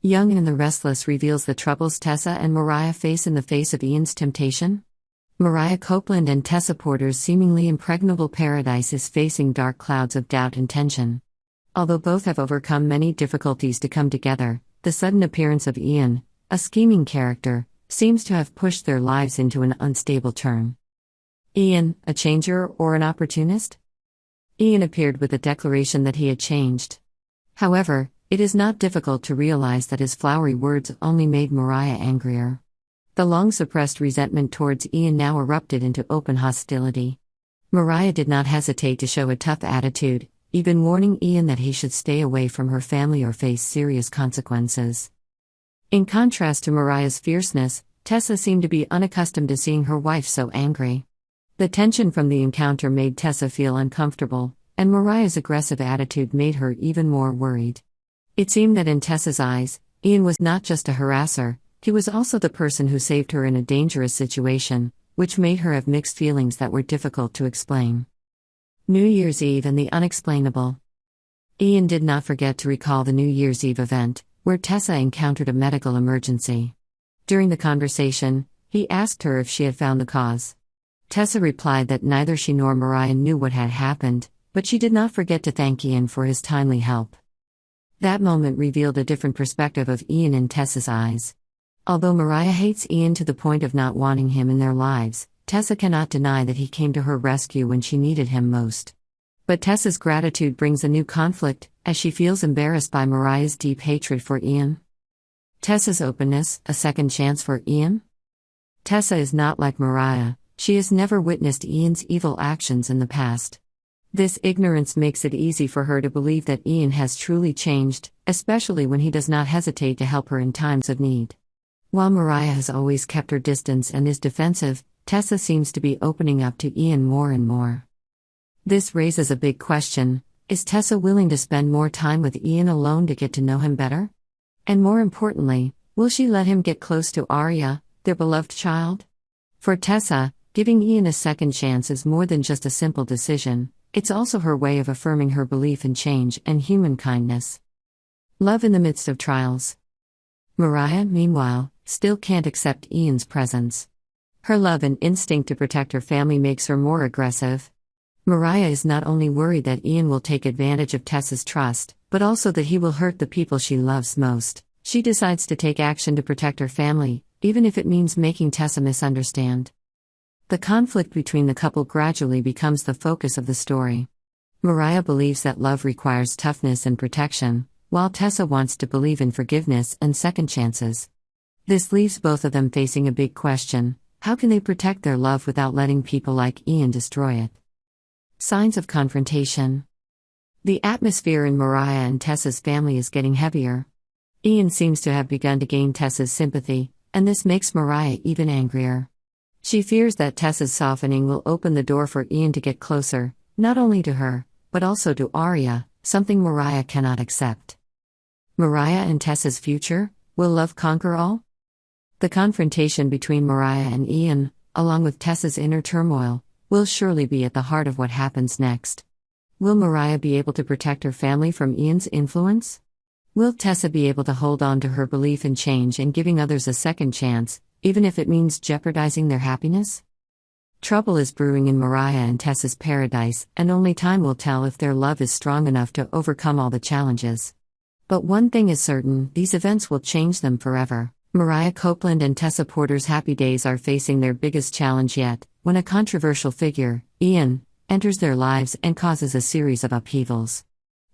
Young in the Restless reveals the troubles Tessa and Mariah face in the face of Ian's temptation. Mariah Copeland and Tessa Porter's seemingly impregnable paradise is facing dark clouds of doubt and tension. Although both have overcome many difficulties to come together, the sudden appearance of Ian, a scheming character, seems to have pushed their lives into an unstable turn. Ian, a changer or an opportunist? Ian appeared with a declaration that he had changed. However, it is not difficult to realize that his flowery words only made Mariah angrier. The long-suppressed resentment towards Ian now erupted into open hostility. Mariah did not hesitate to show a tough attitude, even warning Ian that he should stay away from her family or face serious consequences. In contrast to Mariah's fierceness, Tessa seemed to be unaccustomed to seeing her wife so angry. The tension from the encounter made Tessa feel uncomfortable, and Mariah's aggressive attitude made her even more worried. It seemed that in Tessa's eyes, Ian was not just a harasser, he was also the person who saved her in a dangerous situation, which made her have mixed feelings that were difficult to explain. New Year's Eve and the unexplainable. Ian did not forget to recall the New Year's Eve event, where Tessa encountered a medical emergency. During the conversation, he asked her if she had found the cause. Tessa replied that neither she nor Mariah knew what had happened, but she did not forget to thank Ian for his timely help. That moment revealed a different perspective of Ian in Tessa's eyes. Although Mariah hates Ian to the point of not wanting him in their lives, Tessa cannot deny that he came to her rescue when she needed him most. But Tessa's gratitude brings a new conflict, as she feels embarrassed by Mariah's deep hatred for Ian. Tessa's openness, a second chance for Ian? Tessa is not like Mariah, she has never witnessed Ian's evil actions in the past. This ignorance makes it easy for her to believe that Ian has truly changed, especially when he does not hesitate to help her in times of need. While Mariah has always kept her distance and is defensive, Tessa seems to be opening up to Ian more and more. This raises a big question: is Tessa willing to spend more time with Ian alone to get to know him better? And more importantly, will she let him get close to Arya, their beloved child? For Tessa, giving Ian a second chance is more than just a simple decision, it's also her way of affirming her belief in change and human kindness. Love in the midst of trials. Mariah, meanwhile, still can't accept Ian's presence. Her love and instinct to protect her family makes her more aggressive. Mariah is not only worried that Ian will take advantage of Tessa's trust, but also that he will hurt the people she loves most. She decides to take action to protect her family, even if it means making Tessa misunderstand. The conflict between the couple gradually becomes the focus of the story. Mariah believes that love requires toughness and protection, while Tessa wants to believe in forgiveness and second chances. This leaves both of them facing a big question: how can they protect their love without letting people like Ian destroy it? Signs of confrontation. The atmosphere in Mariah and Tessa's family is getting heavier. Ian seems to have begun to gain Tessa's sympathy, and this makes Mariah even angrier. She fears that Tessa's softening will open the door for Ian to get closer, not only to her, but also to Arya, something Mariah cannot accept. Mariah and Tessa's future: will love conquer all? The confrontation between Mariah and Ian, along with Tessa's inner turmoil, will surely be at the heart of what happens next. Will Mariah be able to protect her family from Ian's influence? Will Tessa be able to hold on to her belief in change and giving others a second chance, even if it means jeopardizing their happiness? Trouble is brewing in Mariah and Tessa's paradise, and only time will tell if their love is strong enough to overcome all the challenges. But one thing is certain: these events will change them forever. Mariah Copeland and Tessa Porter's happy days are facing their biggest challenge yet, when a controversial figure, Ian, enters their lives and causes a series of upheavals.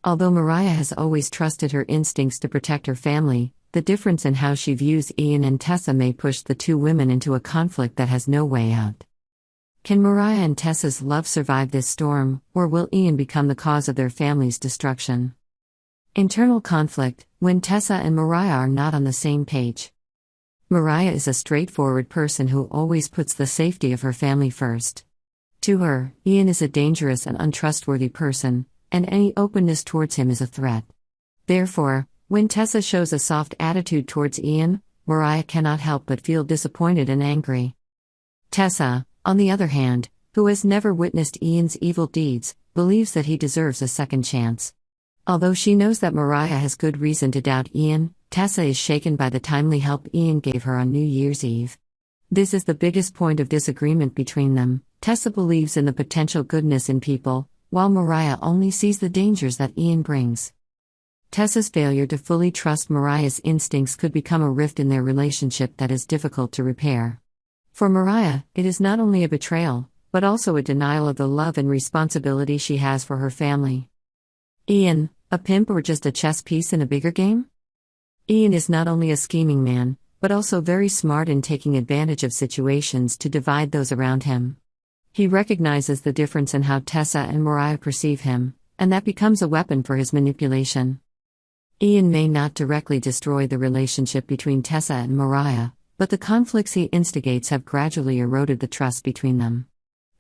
Although Mariah has always trusted her instincts to protect her family, the difference in how she views Ian and Tessa may push the two women into a conflict that has no way out. Can Mariah and Tessa's love survive this storm, or will Ian become the cause of their family's destruction? Internal conflict, when Tessa and Mariah are not on the same page. Mariah is a straightforward person who always puts the safety of her family first. To her, Ian is a dangerous and untrustworthy person, and any openness towards him is a threat. Therefore, when Tessa shows a soft attitude towards Ian, Mariah cannot help but feel disappointed and angry. Tessa, on the other hand, who has never witnessed Ian's evil deeds, believes that he deserves a second chance. Although she knows that Mariah has good reason to doubt Ian, Tessa is shaken by the timely help Ian gave her on New Year's Eve. This is the biggest point of disagreement between them. Tessa believes in the potential goodness in people, while Mariah only sees the dangers that Ian brings. Tessa's failure to fully trust Mariah's instincts could become a rift in their relationship that is difficult to repair. For Mariah, it is not only a betrayal, but also a denial of the love and responsibility she has for her family. Ian, a pimp or just a chess piece in a bigger game? Ian is not only a scheming man, but also very smart in taking advantage of situations to divide those around him. He recognizes the difference in how Tessa and Mariah perceive him, and that becomes a weapon for his manipulation. Ian may not directly destroy the relationship between Tessa and Mariah, but the conflicts he instigates have gradually eroded the trust between them.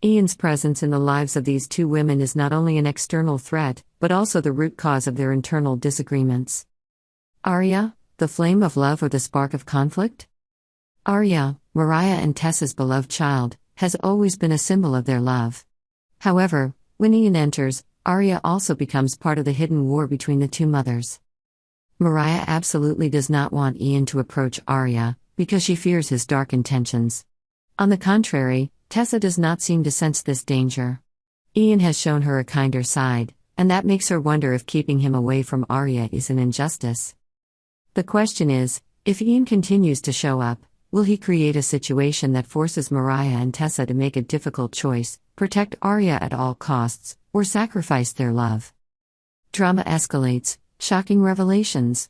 Ian's presence in the lives of these two women is not only an external threat, but also the root cause of their internal disagreements. Arya, the flame of love or the spark of conflict? Arya, Mariah and Tessa's beloved child, has always been a symbol of their love. However, when Ian enters, Arya also becomes part of the hidden war between the two mothers. Mariah absolutely does not want Ian to approach Arya, because she fears his dark intentions. On the contrary, Tessa does not seem to sense this danger. Ian has shown her a kinder side, and that makes her wonder if keeping him away from Arya is an injustice. The question is, if Ian continues to show up, will he create a situation that forces Mariah and Tessa to make a difficult choice, protect Arya at all costs, or sacrifice their love? Drama escalates, shocking revelations.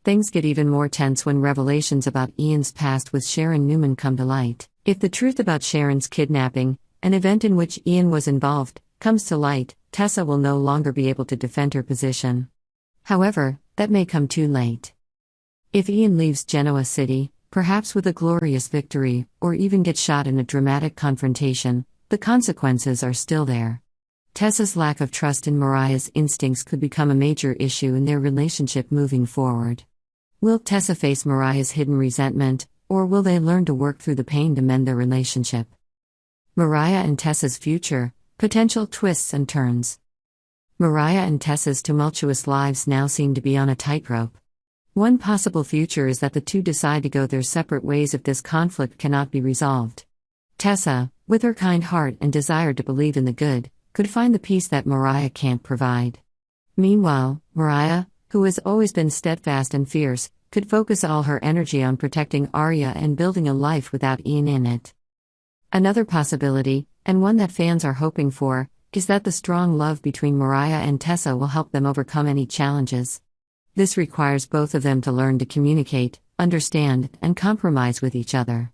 Things get even more tense when revelations about Ian's past with Sharon Newman come to light. If the truth about Sharon's kidnapping, an event in which Ian was involved, comes to light, Tessa will no longer be able to defend her position. However, that may come too late. If Ian leaves Genoa City, perhaps with a glorious victory, or even gets shot in a dramatic confrontation, the consequences are still there. Tessa's lack of trust in Mariah's instincts could become a major issue in their relationship moving forward. Will Tessa face Mariah's hidden resentment, or will they learn to work through the pain to mend their relationship? Mariah and Tessa's future, potential twists and turns. Mariah and Tessa's tumultuous lives now seem to be on a tightrope. One possible future is that the two decide to go their separate ways if this conflict cannot be resolved. Tessa, with her kind heart and desire to believe in the good, could find the peace that Mariah can't provide. Meanwhile, Mariah, who has always been steadfast and fierce, could focus all her energy on protecting Arya and building a life without Ian in it. Another possibility, and one that fans are hoping for, is that the strong love between Mariah and Tessa will help them overcome any challenges. This requires both of them to learn to communicate, understand, and compromise with each other.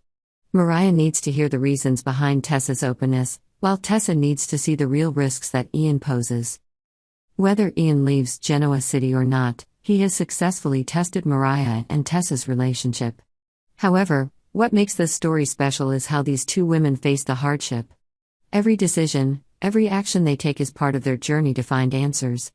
Mariah needs to hear the reasons behind Tessa's openness, while Tessa needs to see the real risks that Ian poses. Whether Ian leaves Genoa City or not, he has successfully tested Mariah and Tessa's relationship. However, what makes this story special is how these two women face the hardship. Every decision, every action they take is part of their journey to find answers.